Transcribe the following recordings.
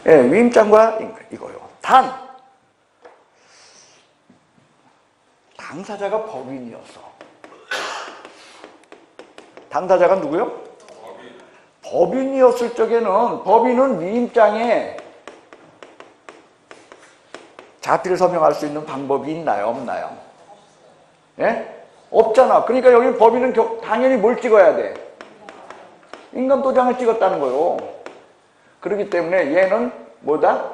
예, 위임장과 이거요. 단 당사자가 법인이었어. 당사자가 누구요? 법인이었을 적에는 법인은 위임장에 자필을 서명할 수 있는 방법이 있나요? 없나요? 예? 없잖아. 그러니까 여기 법인은 당연히 뭘 찍어야 돼? 인감도장을 찍었다는 거요. 그렇기 때문에 얘는 뭐다?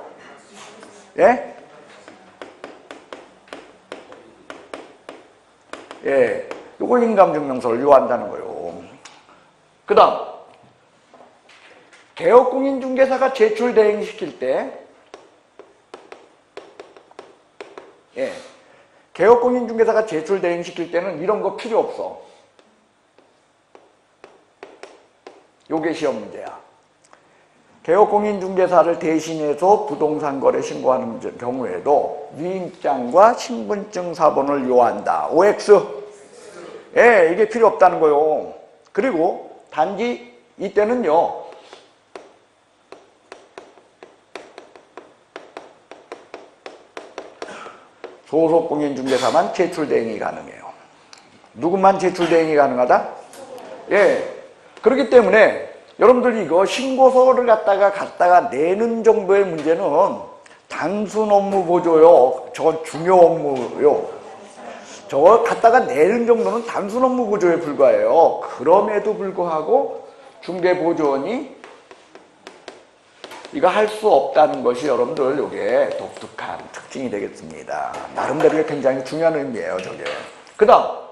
예? 예, 요거 인감증명서를 요한다는 거요. 그 다음 개업공인중개사가 제출 대행시킬 때 예, 개업공인중개사가 제출 대행시킬 때는 이런 거 필요 없어. 요게 시험 문제야. 개업공인중개사를 대신해서 부동산 거래 신고하는 경우에도 위임장과 신분증 사본을 요한다. OX. 예, 이게 필요 없다는 거요. 그리고 단지 이때는요. 소속공인중개사만 제출대행이 가능해요. 누구만 제출대행이 가능하다? 예. 그렇기 때문에 여러분들이 이거 신고서를 갖다가 내는 정도의 문제는 단순 업무 보조요. 저건 중요 업무요. 저거 갖다가 내는 정도는 단순 업무 보조에 불과해요. 그럼에도 불구하고 중개보조원이 이거 할 수 없다는 것이 여러분들 요게 독특한 특징이 되겠습니다. 나름대로 굉장히 중요한 의미예요, 저게. 그 다음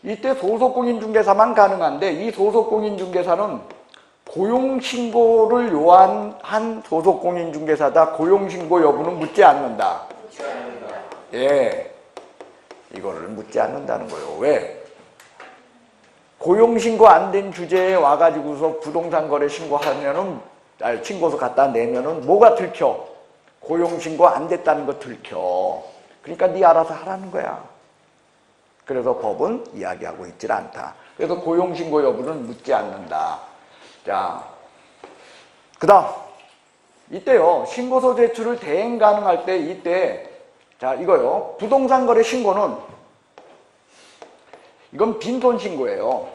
이때 소속공인중개사만 가능한데 이 소속공인중개사는 고용신고를 요한한 소속공인중개사다. 고용신고 여부는 묻지 않는다. 예, 이거를 묻지 않는다는 거예요. 왜? 고용신고 안 된 주제에 와가지고서 부동산 거래 신고하면은 신고서 갖다 내면은 뭐가 들켜? 고용신고 안 됐다는 거 들켜. 그러니까 네 알아서 하라는 거야. 그래서 법은 이야기하고 있질 않다. 그래서 고용신고 여부는 묻지 않는다. 자, 그 다음 이때요. 신고서 제출을 대행 가능할 때 이때 자 이거요. 부동산 거래 신고는 이건 빈손 신고예요.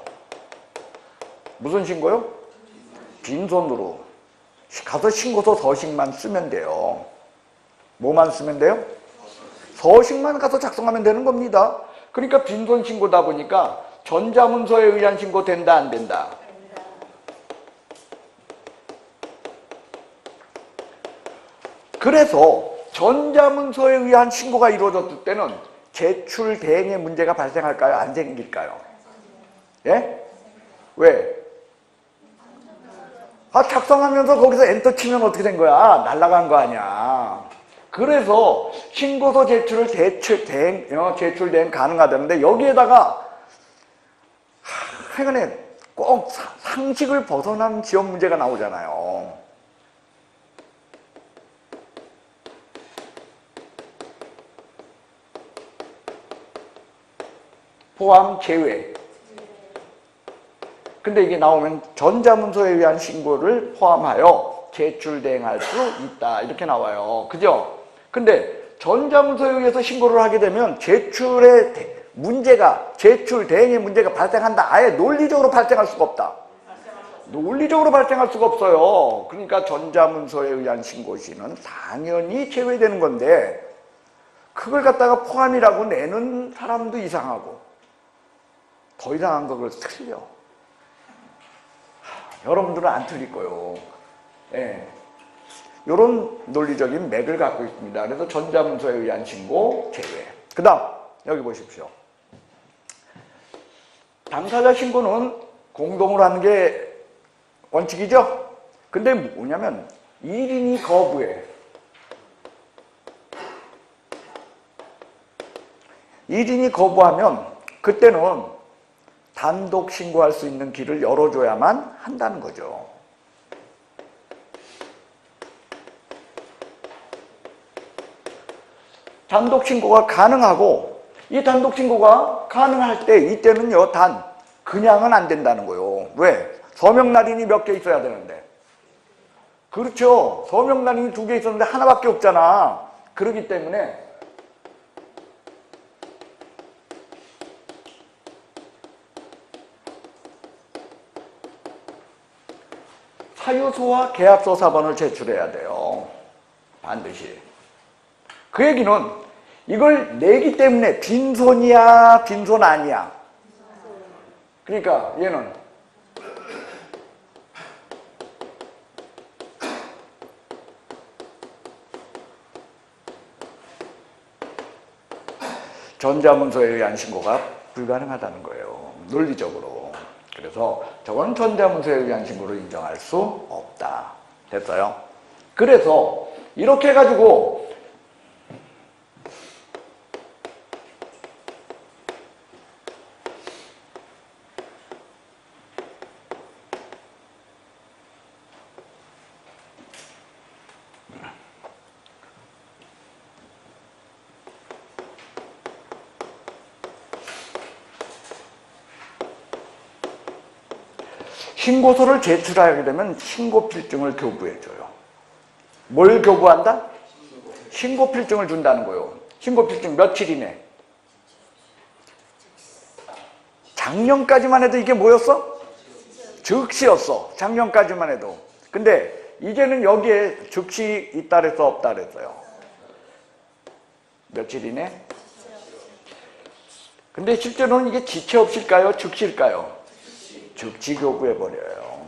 무슨 신고요? 빈손으로. 가서 신고서 서식만 쓰면 돼요. 뭐만 쓰면 돼요? 서식만 가서 작성하면 되는 겁니다. 그러니까 빈손 신고다 보니까 전자문서에 의한 신고 된다 안 된다? 그래서 전자문서에 의한 신고가 이루어졌을 때는 제출 대행의 문제가 발생할까요? 안 생길까요? 예? 왜? 작성하면서 거기서 엔터 치면 어떻게 된 거야? 날아간 거 아니야. 그래서 신고서 제출을 제출 대행 가능하다는데 여기에다가 하여간에 꼭 상식을 벗어난 지원 문제가 나오잖아요. 포함 제외. 근데 이게 나오면 전자문서에 의한 신고를 포함하여 제출 대행할 수 있다. 이렇게 나와요. 그죠? 근데 전자문서에 의해서 신고를 하게 되면 제출 대행의 문제가 발생한다. 아예 논리적으로 발생할 수가 없다. 논리적으로 발생할 수가 없어요. 그러니까 전자문서에 의한 신고 시는 당연히 제외되는 건데 그걸 갖다가 포함이라고 내는 사람도 이상하고 더 이상한 걸 틀려. 여러분들은 안 틀릴 거예요. 예. 이런 논리적인 맥을 갖고 있습니다. 그래서 전자문서에 의한 신고 제외. 그 다음 여기 보십시오. 당사자 신고는 공동으로 하는 게 원칙이죠? 근데 뭐냐면 1인이 거부해. 1인이 거부하면 그때는 단독 신고할 수 있는 길을 열어줘야만 한다는 거죠. 단독 신고가 가능하고 이 단독 신고가 가능할 때 이때는요 단 그냥은 안 된다는 거예요. 왜? 서명 날인이 몇 개 있어야 되는데 그렇죠. 서명란이 2개 있었는데 하나밖에 없잖아. 그렇기 때문에 사유서와 계약서 사본을 제출해야 돼요. 반드시. 그 얘기는 이걸 내기 때문에 빈손이야, 빈손 아니야. 그러니까 얘는 전자문서에 의한 신고가 불가능하다는 거예요. 논리적으로. 그래서 저건 전자문서에 의한 신고를 인정할 수 없다. 됐어요? 그래서 이렇게 해가지고 신고서를 제출하게 되면 신고필증을 교부해줘요. 뭘 교부한다? 신고필증을 준다는 거예요. 신고필증 며칠 이내? 작년까지만 해도 이게 뭐였어? 즉시였어. 작년까지만 해도. 근데 이제는 여기에 즉시 있다 그랬어, 없다 그랬어요? 며칠 이내? 근데 실제로는 이게 지체 없일까요? 즉시일까요? 즉시 교부해버려요.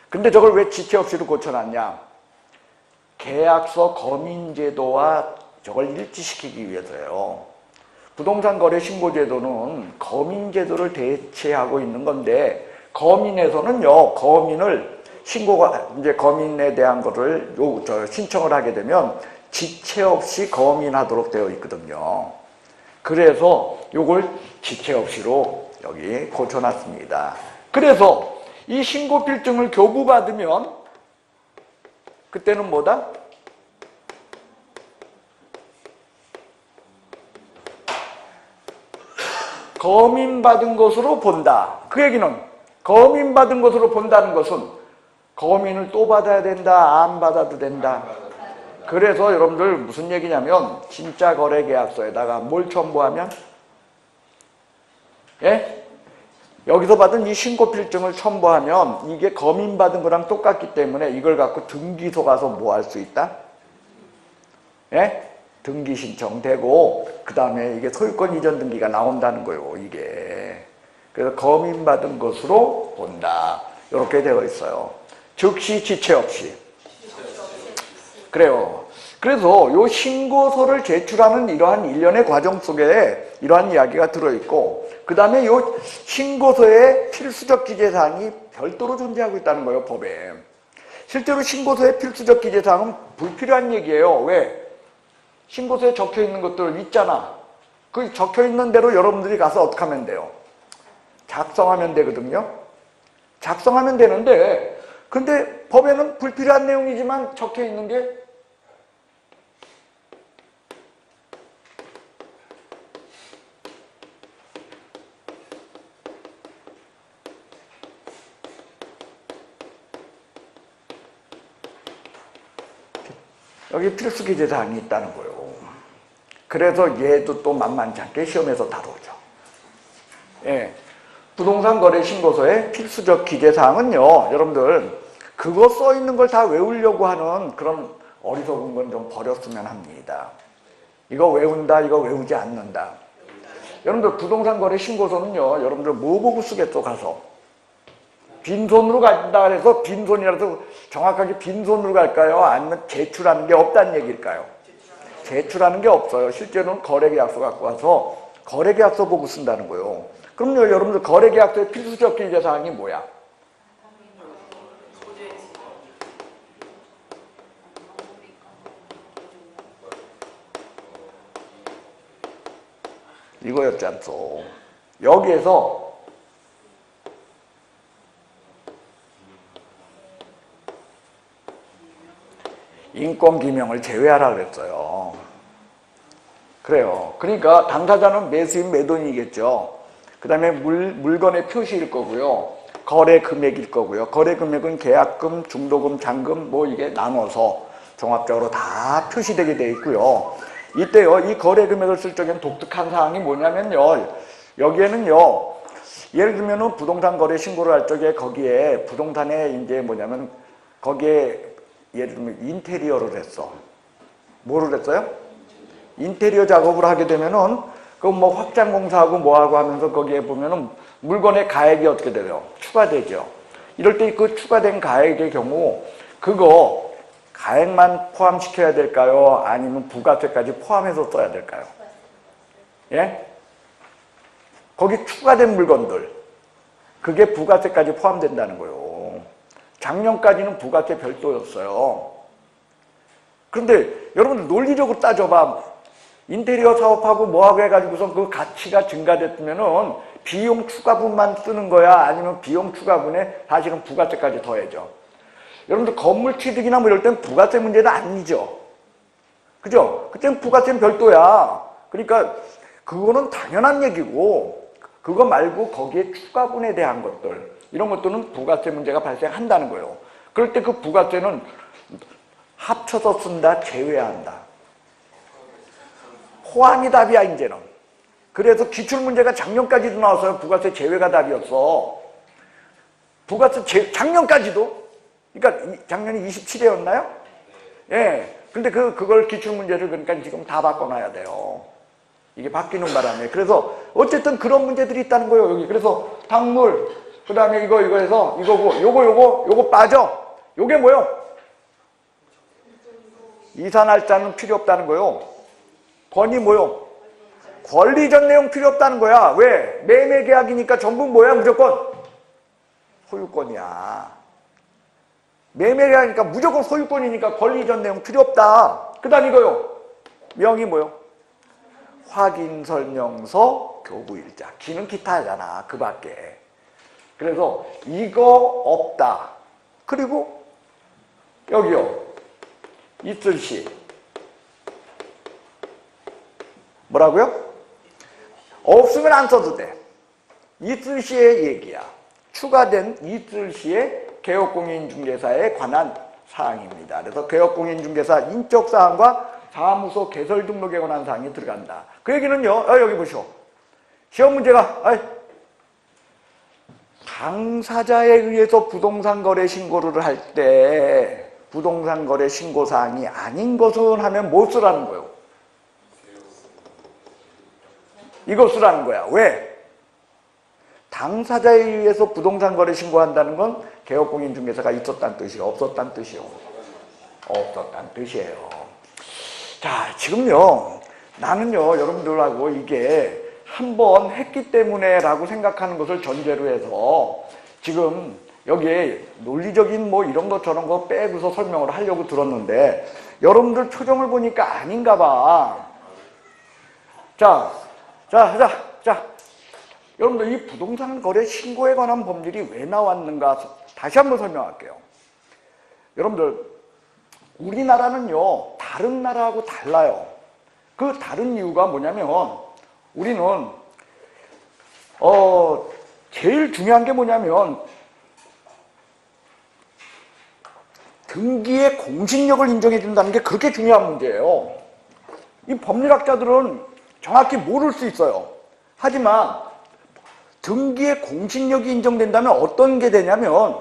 근데 저걸 왜 지체 없이로 고쳐놨냐? 계약서 거민제도와 저걸 일치시키기 위해서요. 부동산 거래 신고제도는 거민제도를 대체하고 있는 건데, 거민에서는요, 거민을 신고가 이제 거민에 대한 거를 신청을 하게 되면 지체 없이 거민하도록 되어 있거든요. 그래서 요걸 지체 없이로 여기 고쳐놨습니다. 그래서 이 신고필증을 교부받으면 그때는 뭐다? 거민받은 것으로 본다. 그 얘기는 거민받은 것으로 본다는 것은 거민을 또 받아야 된다, 안 받아도 된다. 그래서 여러분들 무슨 얘기냐면 진짜 거래계약서에다가 뭘 첨부하면? 예? 여기서 받은 이 신고필증을 첨부하면 이게 거민받은 거랑 똑같기 때문에 이걸 갖고 등기소 가서 뭐 할 수 있다? 예? 등기 신청되고 그 다음에 이게 소유권 이전 등기가 나온다는 거예요. 이게. 그래서 거민받은 것으로 본다. 이렇게 되어 있어요. 즉시 지체 없이. 그래요. 그래서 요 신고서를 제출하는 이러한 일련의 과정 속에 이러한 이야기가 들어있고 그 다음에 요 신고서의 필수적 기재사항이 별도로 존재하고 있다는 거예요. 법에. 실제로 신고서의 필수적 기재사항은 불필요한 얘기예요. 왜? 신고서에 적혀있는 것들 있잖아. 그 적혀있는 대로 여러분들이 가서 어떻게 하면 돼요? 작성하면 되거든요. 작성하면 되는데 근데 법에는 불필요한 내용이지만 적혀있는 게 여기 필수 기재사항이 있다는 거예요. 그래서 얘도 또 만만치 않게 시험에서 다루죠. 예. 부동산 거래 신고서의 필수적 기재사항은요, 여러분들, 그거 써있는 걸 다 외우려고 하는 그런 어리석은 건 좀 버렸으면 합니다. 이거 외운다, 이거 외우지 않는다. 여러분들, 부동산 거래 신고서는요, 여러분들 뭐 보고 쓰겠어, 가서? 빈손으로 간다 해서 빈손이라서 정확하게 빈손으로 갈까요? 아니면 제출하는 게 없다는 얘기일까요? 제출하는 게 없어요. 실제로는 거래계약서 갖고 와서 거래계약서 보고 쓴다는 거예요. 그럼요, 여러분들 거래계약서의 필수적 기재사항이 뭐야? 이거였지 않소. 여기에서 인권기명을 제외하라 그랬어요. 그래요. 그러니까 당사자는 매수인 매도인이겠죠. 그 다음에 물건의 표시일 거고요. 거래 금액일 거고요. 거래 금액은 계약금, 중도금, 잔금 뭐 이게 나눠서 종합적으로 다 표시되게 돼 있고요. 이때요, 이 거래 금액을 쓸 적엔 독특한 사항이 뭐냐면요. 여기에는요, 예를 들면은 부동산 거래 신고를 할 적에 거기에 부동산에 이제 뭐냐면 거기에 예를 들면 인테리어를 했어. 뭐를 했어요? 인테리어 작업을 하게 되면은 그 뭐 확장 공사하고 뭐하고 하면서 거기에 보면은 물건의 가액이 어떻게 돼요? 추가되죠. 이럴 때 그 추가된 가액의 경우 그거 가액만 포함시켜야 될까요? 아니면 부가세까지 포함해서 써야 될까요? 예? 거기 추가된 물건들 그게 부가세까지 포함된다는 거예요. 작년까지는 부가세 별도였어요. 그런데 여러분들 논리적으로 따져봐. 인테리어 사업하고 뭐하고 해가지고서 그 가치가 증가됐으면은 비용 추가분만 쓰는 거야? 아니면 비용 추가분에 사실은 부가세까지 더해져? 여러분들 건물 취득이나 뭐 이럴 땐 부가세 문제는 아니죠. 그죠? 그때는 부가세는 별도야. 그러니까 그거는 당연한 얘기고 그거 말고 거기에 추가분에 대한 것들 이런 것들은 부가세 문제가 발생한다는 거예요. 그럴 때 그 부가세는 합쳐서 쓴다, 제외한다. 포함이 답이야 이제는. 그래서 기출문제가 작년까지도 나왔어요. 부가세 제외가 답이었어. 부가세 작년까지도. 그러니까 작년이 27회였나요? 예. 근데 그걸 기출문제를 그러니까 지금 다 바꿔놔야 돼요. 이게 바뀌는 바람에. 그래서 어쨌든 그런 문제들이 있다는 거예요, 여기. 그래서 당물, 그 다음에 이거 해서 이거고, 요거 빠져. 요게 뭐요? 이산할자는 필요 없다는 거요. 권이 뭐요? 권리전 내용 필요 없다는 거야. 왜? 매매계약이니까 전부 뭐야? 무조건 소유권이야. 매매계약이니까 무조건 소유권이니까 권리전 내용 필요 없다. 그 다음 이거요. 명이 뭐요? 확인설명서 교부일자. 기는 기타잖아. 그 밖에. 그래서 이거 없다. 그리고 여기요. 있을 시. 뭐라고요? 없으면 안 써도 돼. 있을 시의 얘기야. 추가된 있을 시의 개업공인중개사에 관한 사항입니다. 그래서 개업공인중개사 인적사항과 사무소 개설 등록에 관한 사항이 들어간다. 그 얘기는요. 여기 보시오. 시험 문제가 당사자에 의해서 부동산 거래 신고를 할 때 부동산 거래 신고 사항이 아닌 것은 하면 뭐 쓰라는 거예요? 이거 쓰라는 거야. 왜? 당사자에 의해서 부동산 거래 신고한다는 건 개업공인중개사가 있었다는 뜻이요? 없었다는 뜻이요? 없었다는 뜻이에요. 자, 지금요. 나는요. 여러분들하고 이게 한 번 했기 때문에 라고 생각하는 것을 전제로 해서 지금 여기에 논리적인 뭐 이런 것 저런 거 빼고서 설명을 하려고 들었는데 여러분들 표정을 보니까 아닌가 봐. 자, 여러분들 이 부동산 거래 신고에 관한 법률이 왜 나왔는가 다시 한번 설명할게요. 여러분들 우리나라는요 다른 나라하고 달라요. 그 다른 이유가 뭐냐면 우리는 제일 중요한 게 뭐냐면 등기의 공신력을 인정해 준다는 게 그렇게 중요한 문제예요. 이 법률학자들은 정확히 모를 수 있어요. 하지만 등기의 공신력이 인정된다면 어떤 게 되냐면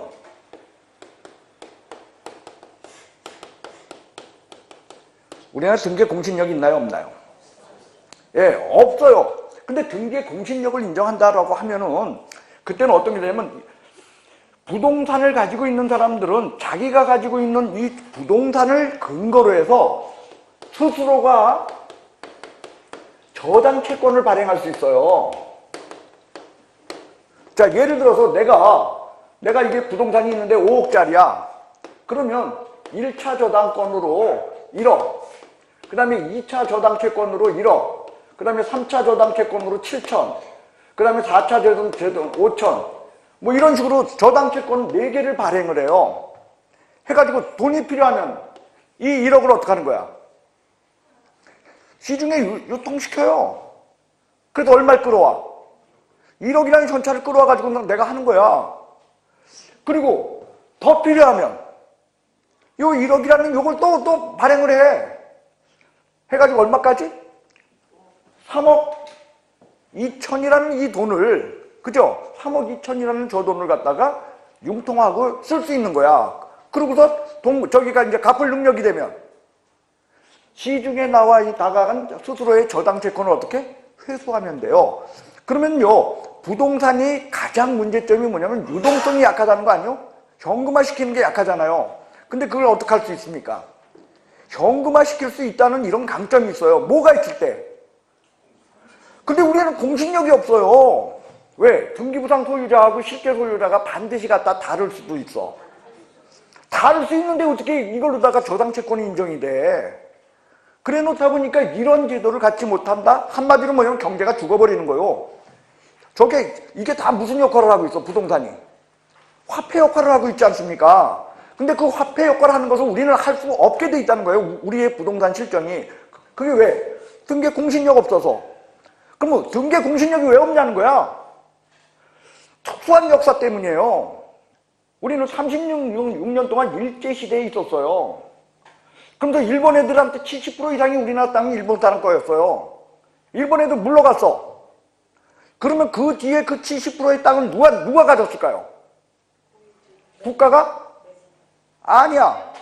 우리나라 등기의 공신력이 있나요? 없나요? 예, 없어요. 근데 등기의 공신력을 인정한다라고 하면은 그때는 어떤 게 되냐면 부동산을 가지고 있는 사람들은 자기가 가지고 있는 이 부동산을 근거로 해서 스스로가 저당 채권을 발행할 수 있어요. 자, 예를 들어서 내가 이게 부동산이 있는데 5억짜리야. 그러면 1차 저당권으로 1억, 그 다음에 2차 저당채권으로 1억, 그 다음에 3차 저당채권으로 7천, 그 다음에 4차 저당 5천, 뭐 이런 식으로 저당채권 4개를 발행을 해요. 해가지고 돈이 필요하면 이 1억을 어떻게 하는 거야? 시중에 유통시켜요. 그래서 얼마를 끌어와? 1억이라는 전차를 끌어와가지고 내가 하는 거야. 그리고 더 필요하면 요 1억이라는 요걸 또 발행을 해. 해가지고 얼마까지? 3억 2천이라는 이 돈을, 그죠? 3억 2천이라는 저 돈을 갖다가 융통하고 쓸 수 있는 거야. 그러고서 저기가 이제 갚을 능력이 되면 시중에 나와 다가간 스스로의 저당 채권을 어떻게 회수하면 돼요. 그러면요, 부동산이 가장 문제점이 뭐냐면 유동성이 약하다는 거 아니에요? 현금화 시키는 게 약하잖아요. 근데 그걸 어떻게 할 수 있습니까? 현금화 시킬 수 있다는 이런 강점이 있어요. 뭐가 있을 때? 근데 우리는 공신력이 없어요. 왜? 등기부상 소유자하고 실제 소유자가 반드시 갖다 다를 수도 있어. 다를 수 있는데 어떻게 이걸로다가 저당채권이 인정이 돼? 그래 놓다 보니까 이런 제도를 갖지 못한다? 한마디로 뭐냐면 경제가 죽어버리는 거요. 이게 다 무슨 역할을 하고 있어, 부동산이? 화폐 역할을 하고 있지 않습니까? 근데 그 화폐 역할을 하는 것을 우리는 할 수 없게 돼 있다는 거예요. 우리의 부동산 실정이. 그게 왜? 등계 공신력 없어서. 그럼 등계 공신력이 왜 없냐는 거야? 특수한 역사 때문이에요. 우리는 36년 동안 일제시대에 있었어요. 그러면서 일본 애들한테 70% 이상이 우리나라 땅이 일본 사람 거였어요. 일본 애들 물러갔어. 그러면 그 뒤에 그 70%의 땅은 누가 가졌을까요? 국가가? 아니야.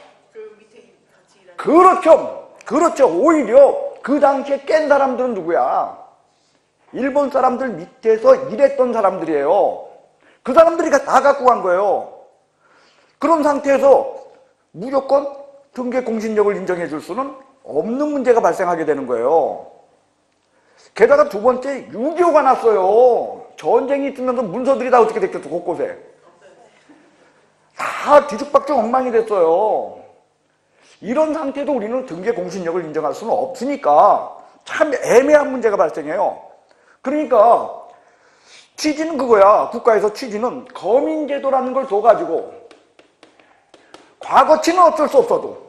그렇죠. 오히려 그 당시에 깬 사람들은 누구야? 일본 사람들 밑에서 일했던 사람들이에요. 그 사람들이 다 갖고 간 거예요. 그런 상태에서 무조건 등계 공신력을 인정해 줄 수는 없는 문제가 발생하게 되는 거예요. 게다가 두 번째, 6.25가 났어요. 전쟁이 있으면서 문서들이 다 어떻게 됐겠어, 곳곳에. 다 뒤죽박죽 엉망이 됐어요. 이런 상태도 우리는 등계 공신력을 인정할 수는 없으니까 참 애매한 문제가 발생해요. 그러니까 취지는 그거야. 국가에서 취지는 거민제도라는 걸 둬가지고 과거치는 어쩔 수 없어도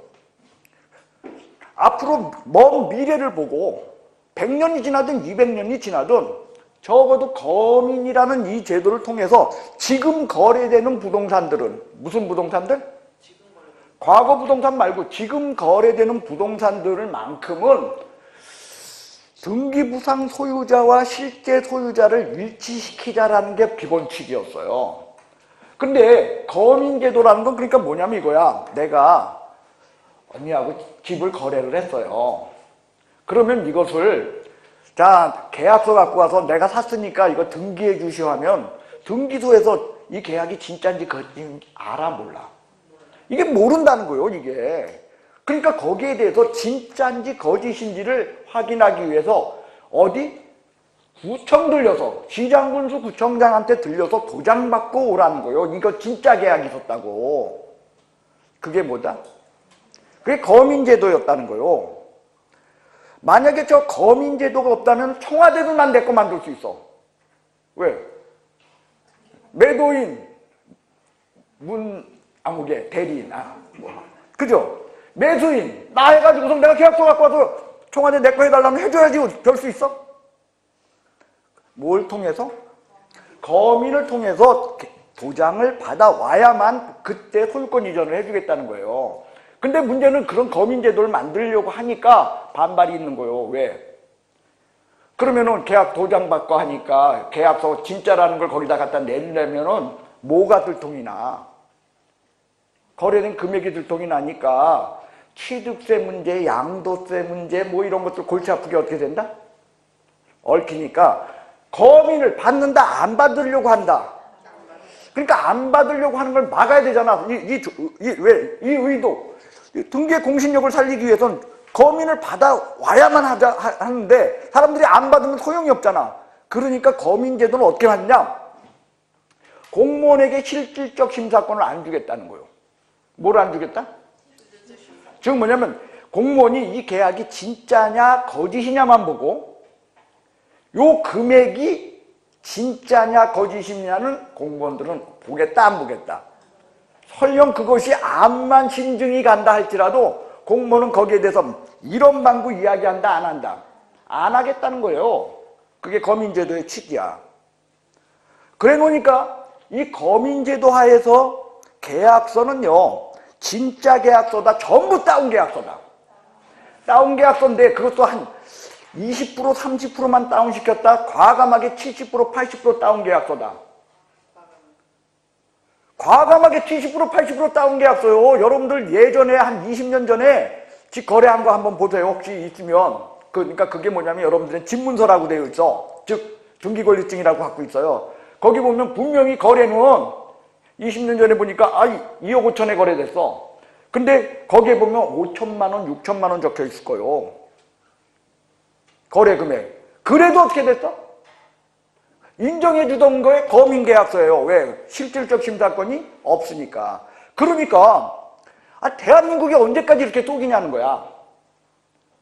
앞으로 먼 미래를 보고 100년이 지나든 200년이 지나든 적어도 거민이라는 이 제도를 통해서 지금 거래되는 부동산들은 무슨 부동산들? 과거 부동산 말고 지금 거래되는 부동산들만큼은 등기부상 소유자와 실제 소유자를 일치시키자라는 게 기본 취지였어요. 근데 거민제도라는 건 그러니까 뭐냐면 이거야. 내가 언니하고 집을 거래를 했어요. 그러면 이것을 자, 계약서 갖고 와서 내가 샀으니까 이거 등기해 주시오 하면 등기소에서 이 계약이 진짜인지 거짓인지 알아 몰라. 이게 모른다는 거예요, 이게. 그러니까 거기에 대해서 진짜인지 거짓인지를 확인하기 위해서 어디? 구청 들려서, 시장군수 구청장한테 들려서 도장 받고 오라는 거예요. 이거 진짜 계약이 있었다고. 그게 뭐다? 그게 거민제도였다는 거예요. 만약에 저 거민제도가 없다면 청와대도 난 내 거 만들 수 있어. 왜? 매도인, 아무개, 대리인, 그죠? 매수인, 나 해가지고서 내가 계약서 갖고 와서 청와대 내 거 해달라면 해줘야지. 별 수 있어? 뭘 통해서? 거민을 통해서 도장을 받아와야만 그때 소유권 이전을 해주겠다는 거예요. 근데 문제는 그런 거민제도를 만들려고 하니까 반발이 있는 거예요. 왜? 그러면은 계약 도장 받고 하니까 계약서 진짜라는 걸 거기다 갖다 내려면은 뭐가 들통이 나? 거래된 금액이 들통이 나니까 취득세 문제, 양도세 문제 뭐 이런 것들 골치 아프게 어떻게 된다? 얽히니까 거민을 받는다, 안 받으려고 한다. 그러니까 안 받으려고 하는 걸 막아야 되잖아. 이 의도. 등기의 공신력을 살리기 위해서는 거민을 받아와야만 하는데 사람들이 안 받으면 소용이 없잖아. 그러니까 거민제도는 어떻게 하느냐? 공무원에게 실질적 심사권을 안 주겠다는 거예요. 뭘 안 주겠다? 즉 뭐냐면 공무원이 이 계약이 진짜냐 거짓이냐만 보고 요 금액이 진짜냐 거짓이냐는 공무원들은 보겠다 안 보겠다. 설령 그것이 암만 심증이 간다 할지라도 공무원은 거기에 대해서 이런 방구 이야기한다 안 한다? 안 하겠다는 거예요. 그게 거민제도의 취지야. 그래 놓으니까 이 거민제도 하에서 계약서는요, 진짜 계약서다. 전부 다운 계약서다. 다운 계약서인데 그것도 한 20%, 30%만 다운시켰다. 과감하게 70%, 80% 다운 계약서다. 과감하게 70%, 80% 다운 계약서요. 여러분들 예전에 한 20년 전에 집 거래한 거 한번 보세요. 혹시 있으면. 그러니까 그게 뭐냐면 여러분들은 집문서라고 되어 있어. 즉 등기권리증이라고 갖고 있어요. 거기 보면 분명히 거래는 20년 전에 보니까 2억 5천에 거래됐어. 근데 거기에 보면 5천만 원, 6천만 원 적혀 있을 거예요. 거래 금액. 그래도 어떻게 됐어? 인정해 주던 거에 범인계약서예요. 왜? 실질적 심사권이 없으니까. 그러니까 대한민국이 언제까지 이렇게 속이냐는 거야.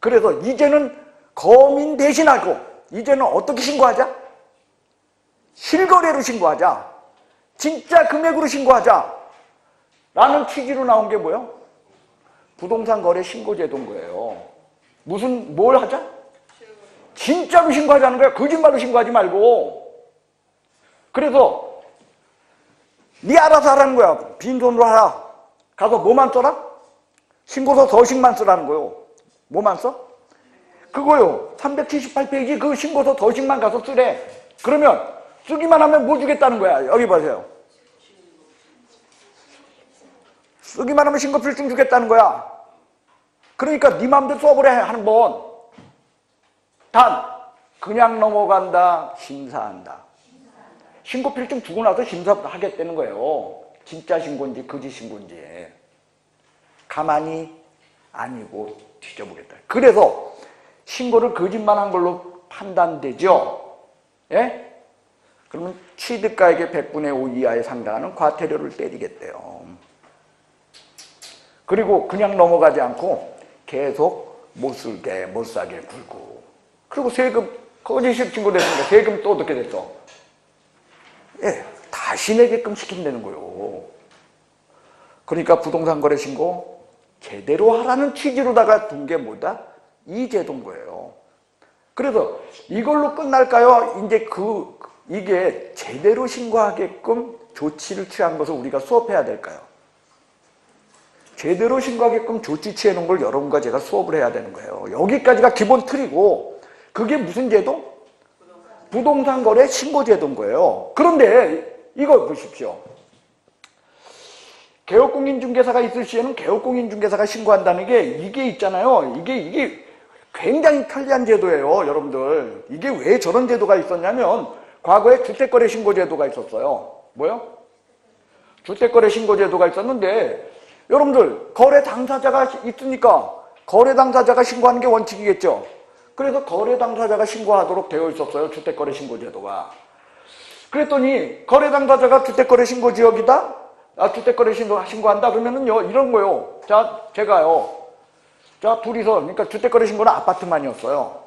그래서 이제는 거민 대신하고 이제는 어떻게 신고하자? 실거래로 신고하자. 진짜 금액으로 신고하자. 라는 취지로 나온 게 뭐예요? 부동산 거래 신고제도인 거예요. 뭘 하자? 진짜로 신고하자는 거야. 거짓말로 신고하지 말고. 그래서 네 알아서 하라는 거야. 빈손으로 하라. 가서 뭐만 써라? 신고서 서식만 쓰라는 거요. 뭐만 써? 그거요. 378페이지 그 신고서 서식만 가서 쓰래. 그러면 쓰기만 하면 뭐 주겠다는 거야. 여기 보세요. 쓰기만 하면 신고필증 주겠다는 거야. 그러니까 네 마음대로 써보래 한 번. 단 그냥 넘어간다. 심사한다. 신고필증 주고 나서 심사하겠다는 거예요. 진짜 신고인지 거짓 신고인지. 가만히 아니고 뒤져보겠다. 그래서 신고를 거짓말한 걸로 판단되죠. 예? 그러면 취득가액의 100분의 5 이하에 상당하는 과태료를 때리겠대요. 그리고 그냥 넘어가지 않고 계속 못 사게 굴고. 그리고 세금, 거짓 신고됐으니까 세금 또 어떻게 됐어? 예, 다시 내게끔 시킨다는 거예요. 그러니까 부동산 거래 신고 제대로 하라는 취지로다가 둔 게 뭐다? 이 제도인 거예요. 그래서 이걸로 끝날까요? 이제 이게 제대로 신고하게끔 조치를 취한 것을 우리가 수업해야 될까요? 제대로 신고하게끔 조치 취해 놓은 걸 여러분과 제가 수업을 해야 되는 거예요. 여기까지가 기본 틀이고, 그게 무슨 제도? 부동산 거래 신고 제도인 거예요. 그런데 이거 보십시오. 개업공인중개사가 있을 시에는 개업공인중개사가 신고한다는 게 이게 있잖아요. 이게 굉장히 편리한 제도예요, 여러분들. 이게 왜 저런 제도가 있었냐면 과거에 주택거래 신고 제도가 있었어요. 뭐요? 주택거래 신고 제도가 있었는데 여러분들 거래 당사자가 있으니까 거래 당사자가 신고하는 게 원칙이겠죠. 그래서 거래 당사자가 신고하도록 되어 있었어요, 주택거래 신고 제도가. 그랬더니 거래 당사자가 주택거래 신고 지역이다? 주택거래 신고한다? 그러면은요, 이런 거요. 자, 제가요. 자, 둘이서, 그러니까 주택거래 신고는 아파트만이었어요.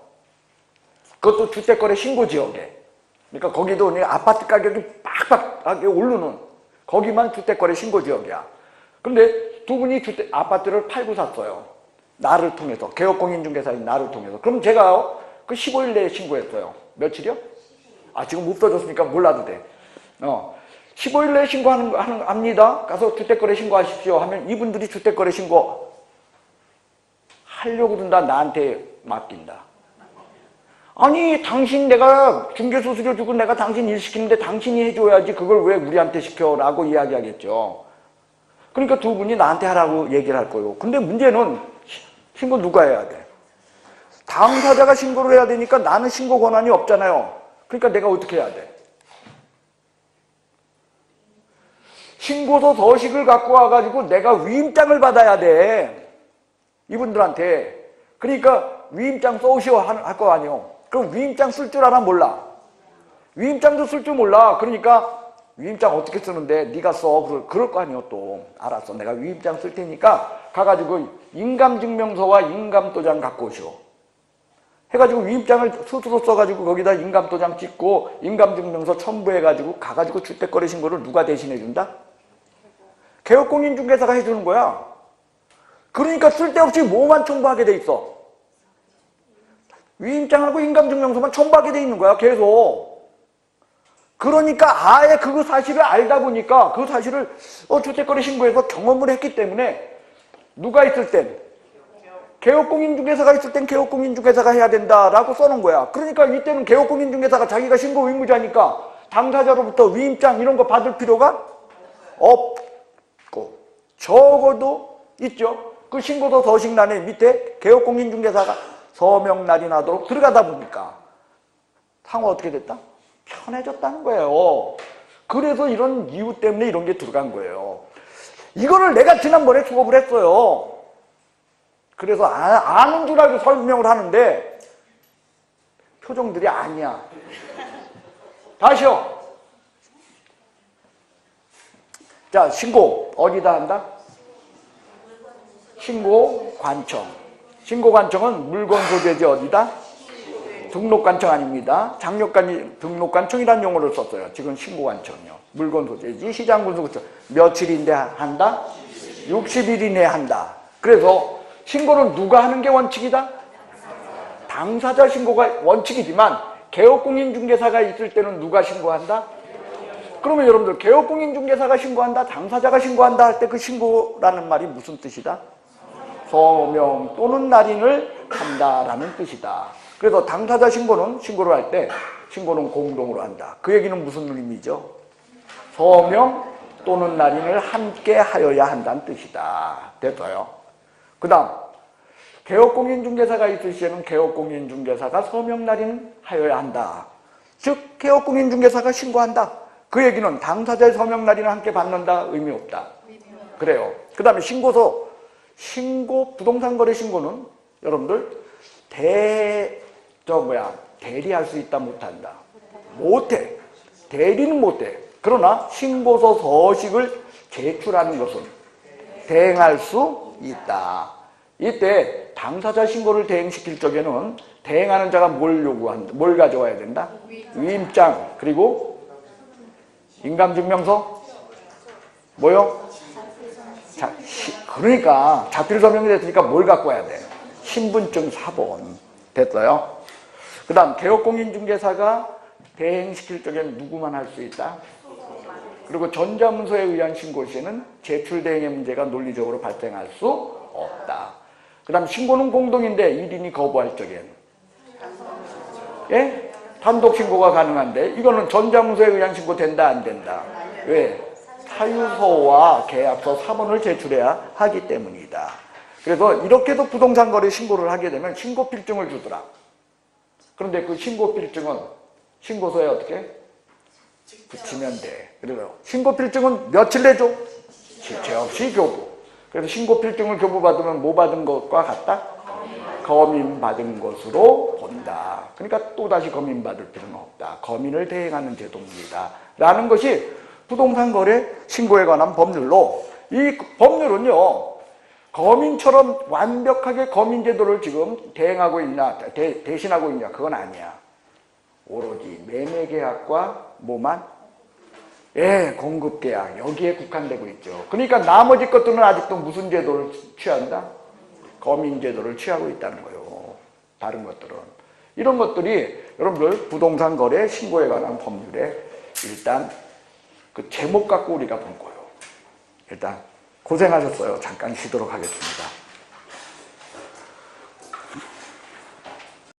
그것도 주택거래 신고 지역에. 그러니까 거기도 아파트 가격이 빡빡하게 오르는, 거기만 주택거래 신고 지역이야. 근데 두 분이 아파트를 팔고 샀어요. 나를 통해서. 개업공인중개사인 나를 통해서. 그럼 제가요, 그 15일 내에 신고했어요. 며칠이요? 지금 없어졌으니까 몰라도 돼. 15일 내에 합니다. 가서 주택거래 신고하십시오 하면 이분들이 주택거래 신고 하려고 든다. 나한테 맡긴다. 아니, 당신 내가 중개수수료 주고 내가 당신 일 시키는데 당신이 해줘야지 그걸 왜 우리한테 시켜? 라고 이야기하겠죠. 그러니까 두 분이 나한테 하라고 얘기를 할 거예요. 근데 문제는 신고 누가 해야 돼? 당사자가 신고를 해야 되니까 나는 신고 권한이 없잖아요. 그러니까 내가 어떻게 해야 돼? 신고서 서식을 갖고 와가지고 내가 위임장을 받아야 돼. 이분들한테. 그러니까 위임장 써오시오 할 거 아니에요. 그럼 위임장 쓸 줄 알아? 몰라? 위임장도 쓸 줄 몰라. 그러니까 위임장 어떻게 쓰는데 네가 써. 그럴 거 아니에요 또. 알았어. 내가 위임장 쓸 테니까 가가지고 인감증명서와 인감도장 갖고 오시오. 해가지고 위임장을 스스로 써가지고 거기다 인감도장 찍고 인감증명서 첨부해가지고 가가지고 주택거래 신고를 누가 대신해준다? 개업공인중개사가 해주는 거야. 그러니까 쓸데없이 뭐만 첨부하게 돼 있어? 위임장하고 인감증명서만 첨부하게 돼 있는 거야 계속. 그러니까 아예 그 사실을 알다 보니까 그 사실을 주택거래 신고해서 경험을 했기 때문에 누가 있을 땐 개업공인중개사가 있을 땐 개업공인중개사가 해야 된다라고 써놓은 거야. 그러니까 이때는 개업공인중개사가 자기가 신고 의무자니까 당사자로부터 위임장 이런 거 받을 필요가 없고 적어도 있죠. 그 신고서 서식란에 밑에 개업공인중개사가 서명 날인하도록 들어가다 보니까 상호 어떻게 됐다? 편해졌다는 거예요. 그래서 이런 이유 때문에 이런 게 들어간 거예요. 이거를 내가 지난번에 수업을 했어요. 그래서 아는 줄 알고 설명을 하는데 표정들이 아니야. 다시요. 자, 신고 어디다 한다? 신고관청. 신고관청은 물건 소재지 어디다? 등록관청 아닙니다. 등록관청이라는 용어를 썼어요. 지금 신고관청이요. 물건 소재지. 시장군수구청. 며칠인데 한다? 60일 이내에 한다. 그래서 신고는 누가 하는 게 원칙이다? 당사자 신고가 원칙이지만 개업공인중개사가 있을 때는 누가 신고한다? 그러면 여러분들 개업공인중개사가 신고한다? 당사자가 신고한다 할 때 그 신고라는 말이 무슨 뜻이다? 서명 또는 날인을 한다라는 뜻이다. 그래서 당사자 신고를 할 때 신고는 공동으로 한다. 그 얘기는 무슨 의미죠? 서명 또는 날인을 함께 하여야 한다는 뜻이다. 됐어요. 그 다음 개업공인중개사가 있을 시에는 개업공인중개사가 서명 날인을 하여야 한다. 즉 개업공인중개사가 신고한다. 그 얘기는 당사자의 서명 날인을 함께 받는다. 의미 없다. 그래요. 그 다음에 부동산 거래 신고는 여러분들 대리할 수 있다 못한다. 못해. 대리는 못해. 그러나 신고서 서식을 제출하는 것은 대행할 수 있다. 이때 당사자 신고를 대행시킬 적에는 대행하는 자가 뭘 가져와야 된다? 위임장 그리고 인감증명서 뭐요? 그러니까 자필 서명이 됐으니까 뭘 갖고 와야 돼? 신분증 사본. 됐어요? 그 다음 개업공인중개사가 대행시킬 적에는 누구만 할 수 있다? 그리고 전자문서에 의한 신고 시에는 제출대행의 문제가 논리적으로 발생할 수 없다. 그 다음 신고는 공동인데 1인이 거부할 적에는 예? 단독 신고가 가능한데 이거는 전자문서에 의한 신고 된다 안 된다? 왜? 사유서와 계약서 사본을 제출해야 하기 때문이다. 그래서 이렇게도 부동산 거래 신고를 하게 되면 신고필증을 주더라. 그런데 그 신고필증은 신고서에 어떻게? 붙이면 돼. 그래서 신고필증은 며칠 내줘? 지체 없이 교부. 그래서 신고필증을 교부받으면 뭐 받은 것과 같다? 검인받은 것으로 본다. 그러니까 또다시 검인받을 필요는 없다. 검인을 대행하는 제도입니다. 라는 것이 부동산 거래 신고에 관한 법률로, 이 법률은요 검인처럼 완벽하게 검인제도를 지금 대행하고 있냐 대신하고 있냐 그건 아니야. 오로지 매매계약과 뭐만? 공급계약 여기에 국한되고 있죠. 그러니까 나머지 것들은 아직도 무슨 제도를 취한다? 검인제도를 취하고 있다는 거예요. 다른 것들은. 이런 것들이 여러분들 부동산 거래 신고에 관한 법률에 일단 그 제목 갖고 우리가 본 거예요. 일단 고생하셨어요. 잠깐 쉬도록 하겠습니다.